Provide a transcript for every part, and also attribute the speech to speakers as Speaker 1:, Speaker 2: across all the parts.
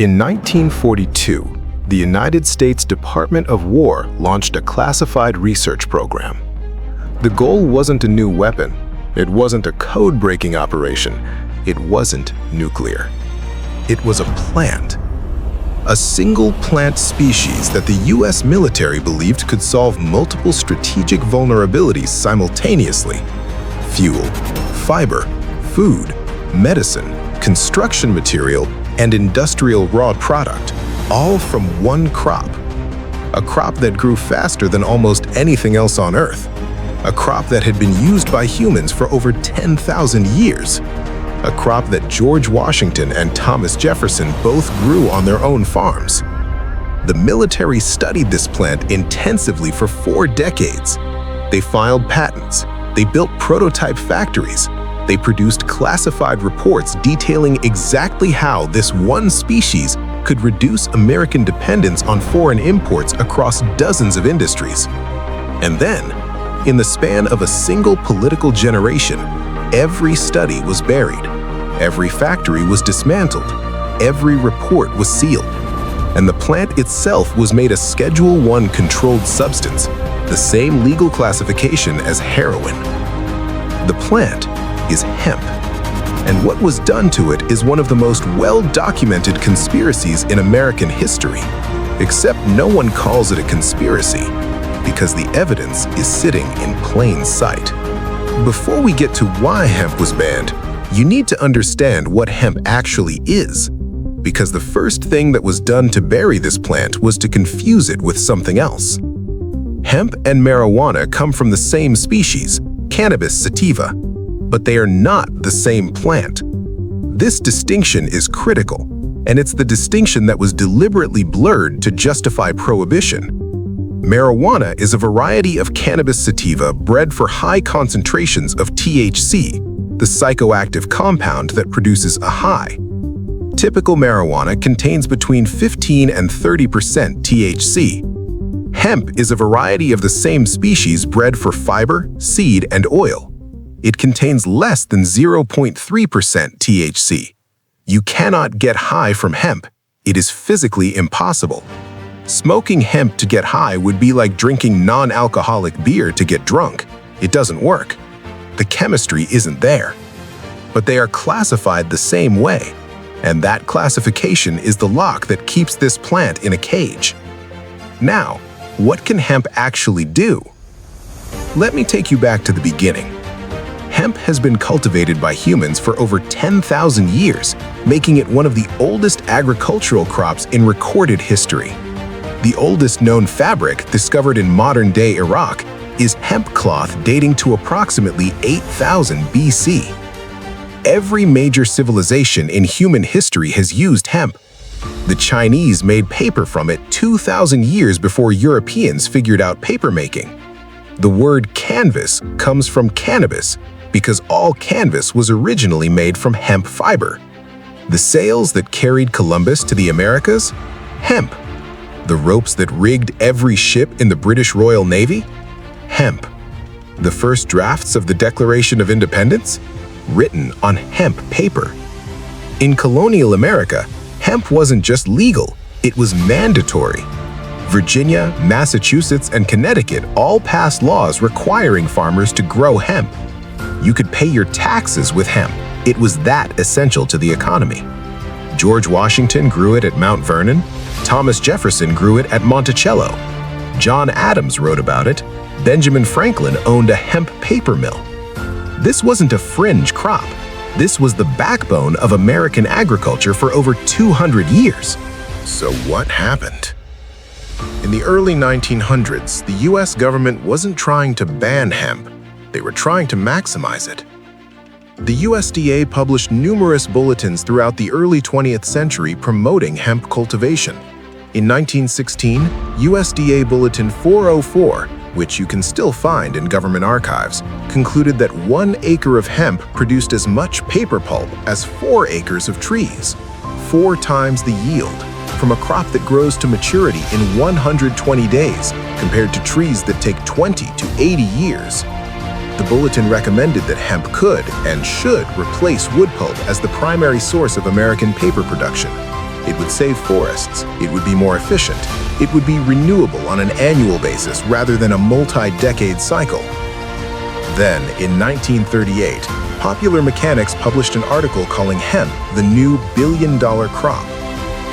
Speaker 1: In 1942, the United States Department of War launched a classified research program. The goal wasn't a new weapon. It wasn't a code-breaking operation. It wasn't nuclear. It was a plant. A single plant species that the U.S. military believed could solve multiple strategic vulnerabilities simultaneously. Fuel, fiber, food, medicine, construction material, and industrial raw product, all from one crop. A crop that grew faster than almost anything else on Earth. A crop that had been used by humans for over 10,000 years. A crop that George Washington and Thomas Jefferson both grew on their own farms. The military studied this plant intensively for 4 decades. They filed patents. They built prototype factories. They produced classified reports detailing exactly how this one species could reduce American dependence on foreign imports across dozens of industries. And then, in the span of a single political generation, every study was buried. Every factory was dismantled. Every report was sealed. And the plant itself was made a Schedule I controlled substance, the same legal classification as heroin. The plant is hemp. And what was done to it is one of the most well-documented conspiracies in American history. Except no one calls it a conspiracy, because the evidence is sitting in plain sight. Before we get to why hemp was banned, you need to understand what hemp actually is, because the first thing that was done to bury this plant was to confuse it with something else. Hemp and marijuana come from the same species, Cannabis sativa, but they are not the same plant. This distinction is critical, and it's the distinction that was deliberately blurred to justify prohibition. Marijuana is a variety of cannabis sativa bred for high concentrations of THC, the psychoactive compound that produces a high. Typical marijuana contains between 15 and 30% THC. Hemp is a variety of the same species bred for fiber, seed, and oil. It contains less than 0.3% THC. You cannot get high from hemp. It is physically impossible. Smoking hemp to get high would be like drinking non-alcoholic beer to get drunk. It doesn't work. The chemistry isn't there. But they are classified the same way, and that classification is the lock that keeps this plant in a cage. Now, what can hemp actually do? Let me take you back to the beginning. Hemp has been cultivated by humans for over 10,000 years, making it one of the oldest agricultural crops in recorded history. The oldest known fabric, discovered in modern-day Iraq, is hemp cloth dating to approximately 8,000 BC. Every major civilization in human history has used hemp. The Chinese made paper from it 2,000 years before Europeans figured out papermaking. The word canvas comes from cannabis, because all canvas was originally made from hemp fiber. The sails that carried Columbus to the Americas? Hemp. The ropes that rigged every ship in the British Royal Navy? Hemp. The first drafts of the Declaration of Independence? Written on hemp paper. In colonial America, hemp wasn't just legal, it was mandatory. Virginia, Massachusetts, and Connecticut all passed laws requiring farmers to grow hemp. You could pay your taxes with hemp. It was that essential to the economy. George Washington grew it at Mount Vernon. Thomas Jefferson grew it at Monticello. John Adams wrote about it. Benjamin Franklin owned a hemp paper mill. This wasn't a fringe crop. This was the backbone of American agriculture for over 200 years. So what happened? In the early 1900s, the US government wasn't trying to ban hemp. They were trying to maximize it. The USDA published numerous bulletins throughout the early 20th century promoting hemp cultivation. In 1916, USDA Bulletin 404, which you can still find in government archives, concluded that 1 acre of hemp produced as much paper pulp as 4 acres of trees, 4 times the yield, from a crop that grows to maturity in 120 days, compared to trees that take 20 to 80 years. The bulletin recommended that hemp could and should replace wood pulp as the primary source of American paper production. It would save forests. It would be more efficient. It would be renewable on an annual basis rather than a multi-decade cycle. Then, in 1938, Popular Mechanics published an article calling hemp the new billion-dollar crop.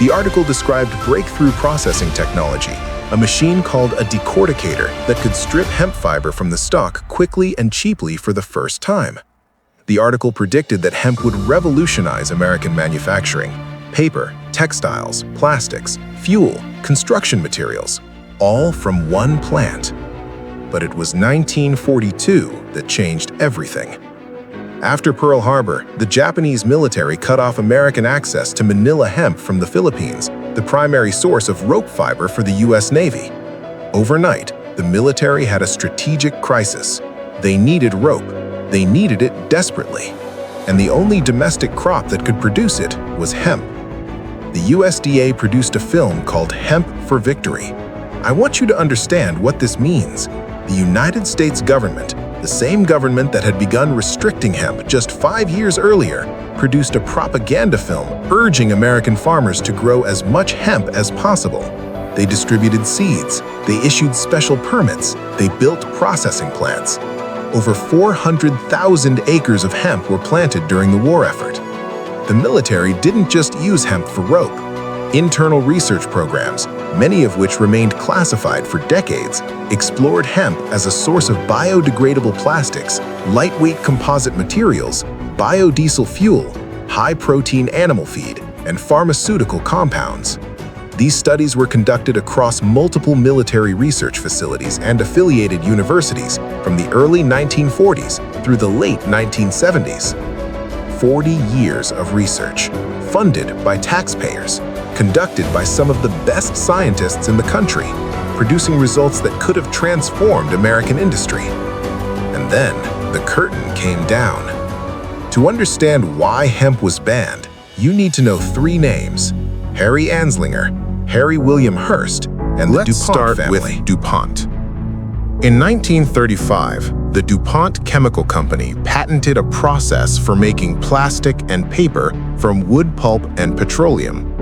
Speaker 1: The article described breakthrough processing technology, a machine called a decorticator that could strip hemp fiber from the stalk quickly and cheaply for the first time. The article predicted that hemp would revolutionize American manufacturing: paper, textiles, plastics, fuel, construction materials, all from one plant. But it was 1942 that changed everything. After Pearl Harbor, the Japanese military cut off American access to Manila hemp from the Philippines, the primary source of rope fiber for the U.S. Navy. Overnight, the military had a strategic crisis. They needed rope. They needed it desperately. And the only domestic crop that could produce it was hemp. The USDA produced a film called Hemp for Victory. I want you to understand what this means. The United States government, the same government that had begun restricting hemp just 5 years earlier, produced a propaganda film urging American farmers to grow as much hemp as possible. They distributed seeds, they issued special permits, they built processing plants. Over 400,000 acres of hemp were planted during the war effort. The military didn't just use hemp for rope. Internal research programs, many of which remained classified for decades, explored hemp as a source of biodegradable plastics, lightweight composite materials, biodiesel fuel, high-protein animal feed, and pharmaceutical compounds. These studies were conducted across multiple military research facilities and affiliated universities from the early 1940s through the late 1970s. 40 years of research, funded by taxpayers, conducted by some of the best scientists in the country, producing results that could have transformed American industry. And then the curtain came down. To understand why hemp was banned, you need to know 3 names: Harry Anslinger, Harry William Hearst, and the DuPont family. With DuPont. In 1935, the DuPont Chemical Company patented a process for making plastic and paper from wood pulp and petroleum.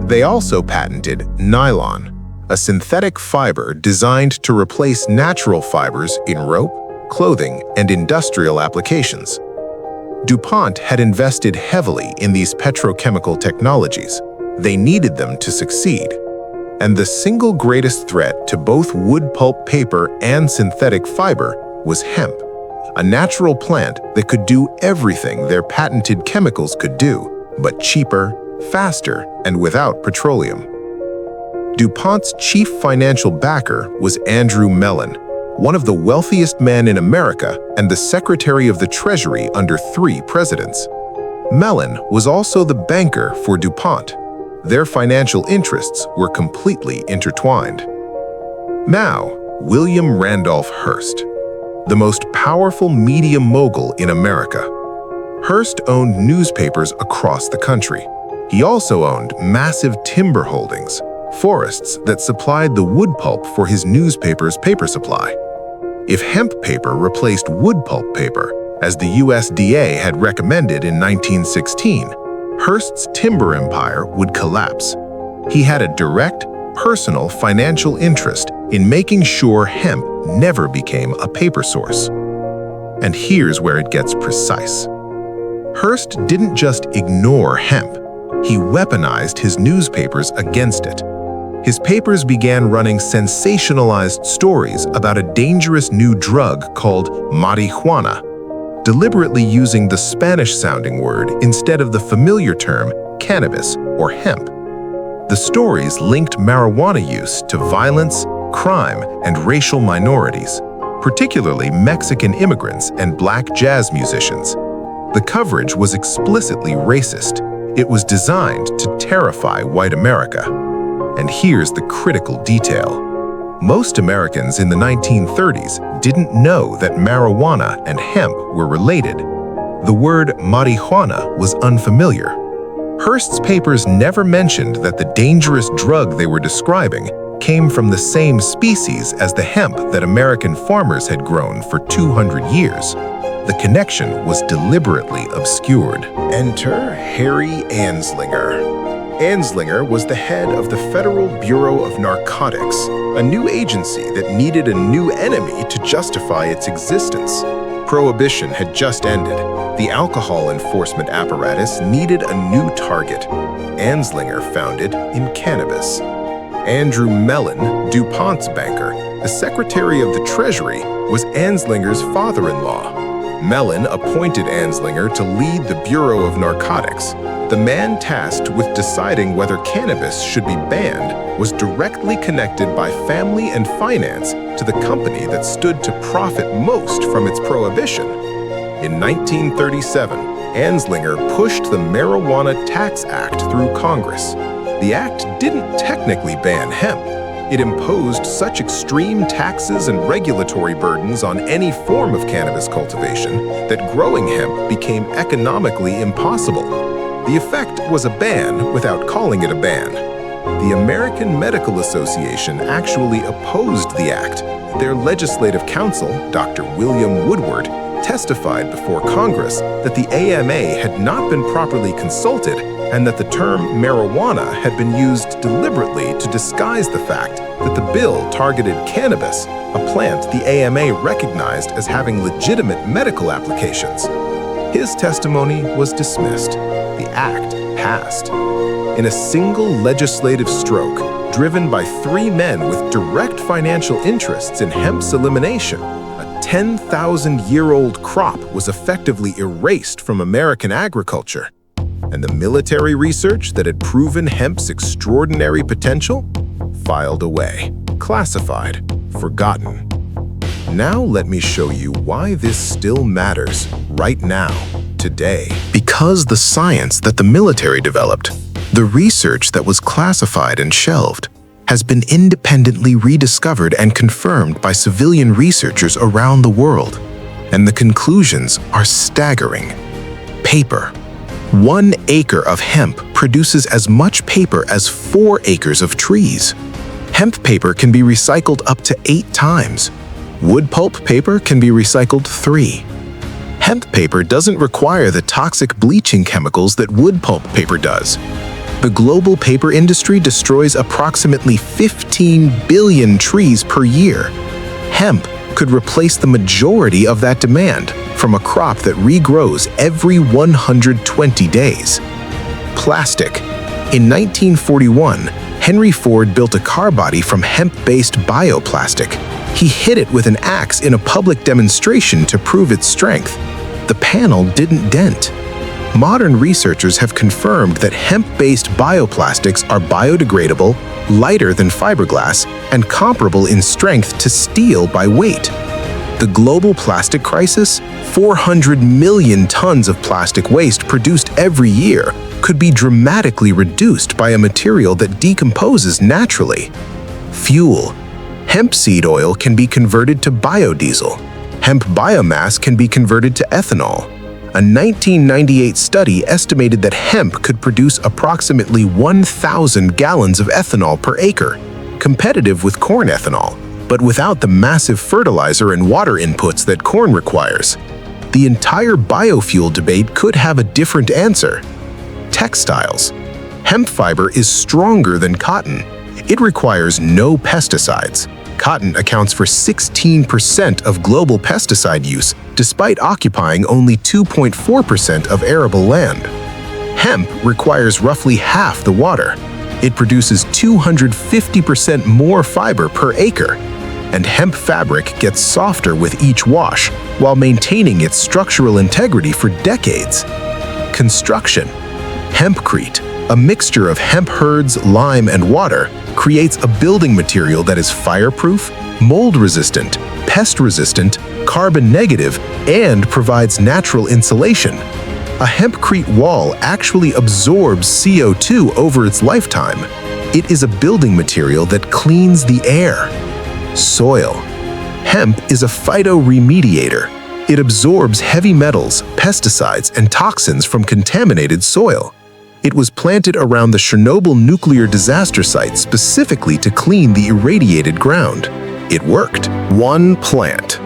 Speaker 1: They also patented nylon, a synthetic fiber designed to replace natural fibers in rope, clothing, and industrial applications. DuPont had invested heavily in these petrochemical technologies. They needed them to succeed. And the single greatest threat to both wood pulp paper and synthetic fiber was hemp, a natural plant that could do everything their patented chemicals could do, but cheaper, faster, and without petroleum. DuPont's chief financial backer was Andrew Mellon, one of the wealthiest men in America and the Secretary of the Treasury under 3 presidents. Mellon was also the banker for DuPont. Their financial interests were completely intertwined. Now, William Randolph Hearst, the most powerful media mogul in America. Hearst owned newspapers across the country. He also owned massive timber holdings, forests that supplied the wood pulp for his newspaper's paper supply. If hemp paper replaced wood pulp paper, as the USDA had recommended in 1916, Hearst's timber empire would collapse. He had a direct, personal financial interest in making sure hemp never became a paper source. And here's where it gets precise. Hearst didn't just ignore hemp. He weaponized his newspapers against it. His papers began running sensationalized stories about a dangerous new drug called marijuana, deliberately using the Spanish-sounding word instead of the familiar term cannabis or hemp. The stories linked marijuana use to violence, crime, and racial minorities, particularly Mexican immigrants and black jazz musicians. The coverage was explicitly racist. It was designed to terrify white America. And here's the critical detail. Most Americans in the 1930s didn't know that marijuana and hemp were related. The word marijuana was unfamiliar. Hearst's papers never mentioned that the dangerous drug they were describing came from the same species as the hemp that American farmers had grown for 200 years. The connection was deliberately obscured. Enter Harry Anslinger. Anslinger was the head of the Federal Bureau of Narcotics, a new agency that needed a new enemy to justify its existence. Prohibition had just ended. The alcohol enforcement apparatus needed a new target. Anslinger found it in cannabis. Andrew Mellon, DuPont's banker, the Secretary of the Treasury, was Anslinger's father-in-law. Mellon appointed Anslinger to lead the Bureau of Narcotics. The man tasked with deciding whether cannabis should be banned was directly connected by family and finance to the company that stood to profit most from its prohibition. In 1937, Anslinger pushed the Marijuana Tax Act through Congress. The act didn't technically ban hemp. It imposed such extreme taxes and regulatory burdens on any form of cannabis cultivation that growing hemp became economically impossible. The effect was a ban without calling it a ban. The American Medical Association actually opposed the act. Their legislative counsel, Dr. William Woodward, testified before Congress that the AMA had not been properly consulted and that the term marijuana had been used deliberately to disguise the fact that the bill targeted cannabis, a plant the AMA recognized as having legitimate medical applications. His testimony was dismissed. The act passed. In a single legislative stroke, driven by three men with direct financial interests in hemp's elimination, a 10,000-year-old crop was effectively erased from American agriculture. And the military research that had proven hemp's extraordinary potential filed away, classified, forgotten. Now let me show you why this still matters right now, today. Because the science that the military developed, the research that was classified and shelved, has been independently rediscovered and confirmed by civilian researchers around the world. And the conclusions are staggering. Paper. 1 acre of hemp produces as much paper as 4 acres of trees. Hemp paper can be recycled up to 8 times. Wood pulp paper can be recycled 3. Hemp paper doesn't require the toxic bleaching chemicals that wood pulp paper does. The global paper industry destroys approximately 15 billion trees per year. Hemp could replace the majority of that demand from a crop that regrows every 120 days. Plastic. In 1941, Henry Ford built a car body from hemp-based bioplastic. He hit it with an axe in a public demonstration to prove its strength. The panel didn't dent. Modern researchers have confirmed that hemp-based bioplastics are biodegradable, lighter than fiberglass, and comparable in strength to steel by weight. The global plastic crisis, 400 million tons of plastic waste produced every year, could be dramatically reduced by a material that decomposes naturally. Fuel. Hemp seed oil can be converted to biodiesel. Hemp biomass can be converted to ethanol. A 1998 study estimated that hemp could produce approximately 1,000 gallons of ethanol per acre, competitive with corn ethanol, but without the massive fertilizer and water inputs that corn requires. The entire biofuel debate could have a different answer. Textiles. Hemp fiber is stronger than cotton. It requires no pesticides. Cotton accounts for 16% of global pesticide use, despite occupying only 2.4% of arable land. Hemp requires roughly half the water. It produces 250% more fiber per acre. And hemp fabric gets softer with each wash, while maintaining its structural integrity for decades. Construction. Hempcrete, a mixture of hemp herds, lime, and water, creates a building material that is fireproof, mold-resistant, pest-resistant, carbon-negative, and provides natural insulation. A hempcrete wall actually absorbs CO2 over its lifetime. It is a building material that cleans the air. Soil. Hemp is a phytoremediator. It absorbs heavy metals, pesticides, and toxins from contaminated soil. It was planted around the Chernobyl nuclear disaster site specifically to clean the irradiated ground. It worked. One plant.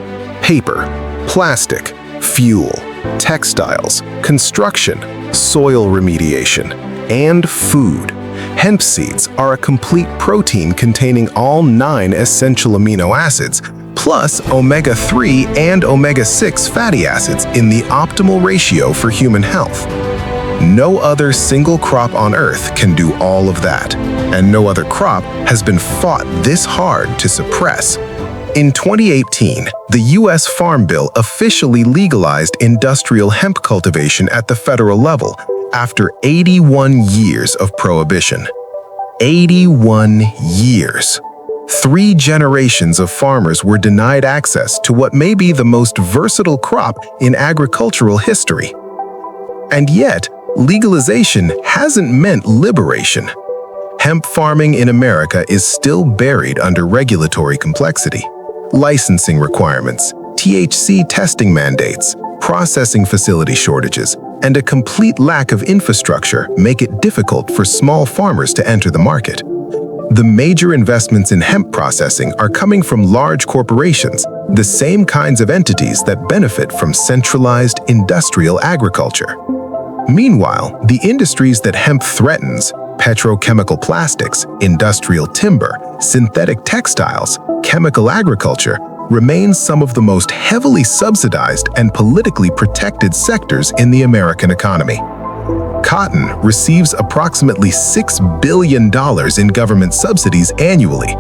Speaker 1: Paper, plastic, fuel, textiles, construction, soil remediation, and food. Hemp seeds are a complete protein containing all 9 essential amino acids, plus omega-3 and omega-6 fatty acids in the optimal ratio for human health. No other single crop on Earth can do all of that, and no other crop has been fought this hard to suppress. In 2018, the U.S. Farm Bill officially legalized industrial hemp cultivation at the federal level after 81 years of prohibition. 81 years. 3 generations of farmers were denied access to what may be the most versatile crop in agricultural history. And yet, legalization hasn't meant liberation. Hemp farming in America is still buried under regulatory complexity. Licensing requirements, THC testing mandates, processing facility shortages, and a complete lack of infrastructure make it difficult for small farmers to enter the market. The major investments in hemp processing are coming from large corporations, the same kinds of entities that benefit from centralized industrial agriculture. Meanwhile, the industries that hemp threatens, petrochemical plastics, industrial timber, synthetic textiles, chemical agriculture, remain some of the most heavily subsidized and politically protected sectors in the American economy. Cotton receives approximately $6 billion in government subsidies annually.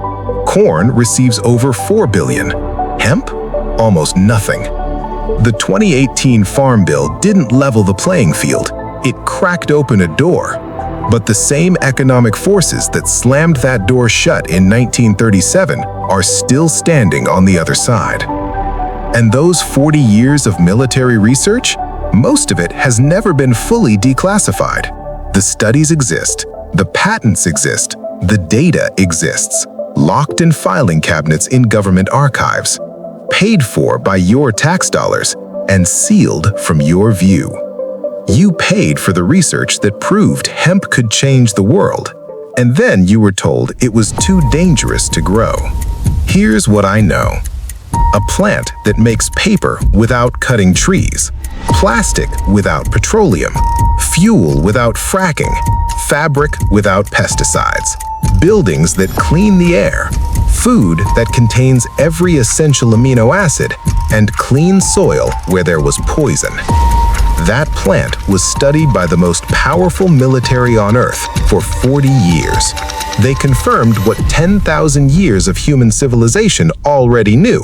Speaker 1: Corn receives over $4 billion. Hemp? Almost nothing. The 2018 Farm Bill didn't level the playing field. It cracked open a door. But the same economic forces that slammed that door shut in 1937 are still standing on the other side. And those 40 years of military research? Most of it has never been fully declassified. The studies exist, the patents exist, the data exists, locked in filing cabinets in government archives, paid for by your tax dollars, and sealed from your view. You paid for the research that proved hemp could change the world, and then you were told it was too dangerous to grow. Here's what I know. A plant that makes paper without cutting trees, plastic without petroleum, fuel without fracking, fabric without pesticides, buildings that clean the air, food that contains every essential amino acid, and clean soil where there was poison. That plant was studied by the most powerful military on Earth for 40 years. They confirmed what 10,000 years of human civilization already knew.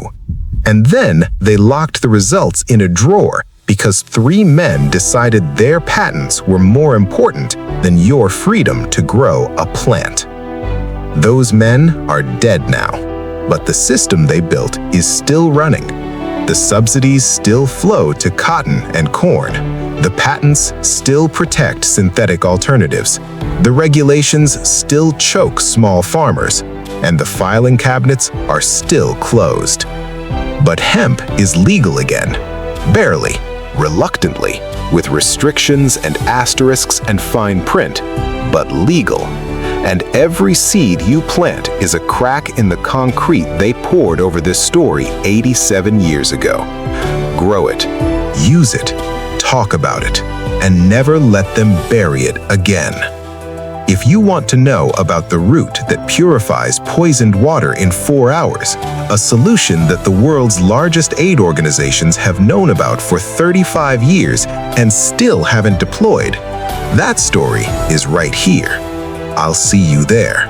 Speaker 1: And then they locked the results in a drawer because 3 men decided their patents were more important than your freedom to grow a plant. Those men are dead now, but the system they built is still running. The subsidies still flow to cotton and corn. The patents still protect synthetic alternatives. The regulations still choke small farmers, and the filing cabinets are still closed. But hemp is legal again. Barely, reluctantly, with restrictions and asterisks and fine print, but legal. And every seed you plant is a crack in the concrete they poured over this story 87 years ago. Grow it, use it, talk about it, and never let them bury it again. If you want to know about the root that purifies poisoned water in 4 hours, a solution that the world's largest aid organizations have known about for 35 years and still haven't deployed, that story is right here. I'll see you there.